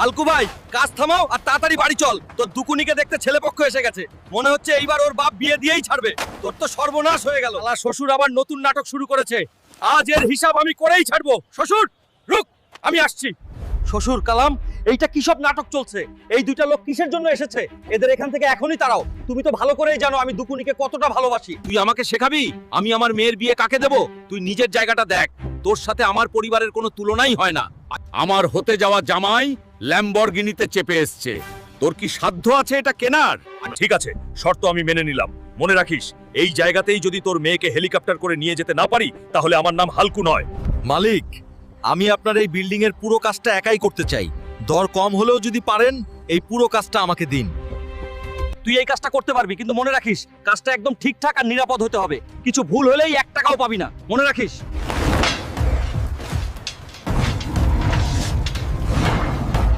হালকু ভাই, কাজ থামাও আর তাড়াতাড়ি বাড়ি চল। তোর দুকুনিকে দেখতে ছেলেপক্ষ এসে গেছে। মনে হচ্ছে এইবার ওর বাপ বিয়ে দিয়েই ছাড়বে। তোর তো সর্বনাশ হয়ে গেল। শালা শ্বশুর আবার নতুন নাটক শুরু করেছে। আজ এর হিসাব আমি করেই ছাড়বো। শ্বশুর, রুক, আমি আসছি। শ্বশুর কালাম, এইটা কি সব নাটক চলছে? এই দুইটা লোক কিসের জন্য এসেছে? এদের এখান থেকে এখনই তাড়াও। তুমি তো ভালো করেই জানো আমি দুকুনিকে কতটা ভালোবাসি। তুই আমাকে শেখাবি আমি আমার মেয়ের বিয়ে কাকে দেব? তুই নিজের জায়গাটা দেখ। তোর সাথে আমার পরিবারের কোনো তুলনাই হয় না। আমার হতে যাওয়া জামাই ল্যাম্বরগিনিতে চেপে এসছে। তোর কি সাধ্য আছে এটা কেনার? ঠিক আছে, শর্ত আমি মেনে নিলাম। মনে রাখিস, এই জায়গাতেই যদি তোর মেয়েকে হেলিকপ্টার করে নিয়ে যেতে না পারি, তাহলে আমার নাম হালকু নয়। মালিক, আমি আপনার এই বিল্ডিং এর পুরো কাজটা একাই করতে চাই। দর কম হলেও যদি পারেন, এই পুরো কাজটা আমাকে দিন। তুই এই কাজটা করতে পারবি, কিন্তু মনে রাখিস কাজটা একদম ঠিকঠাক আর নিরাপদ হতে হবে। কিছু ভুল হলেই 1 টাকাও পাবি না, মনে রাখিস।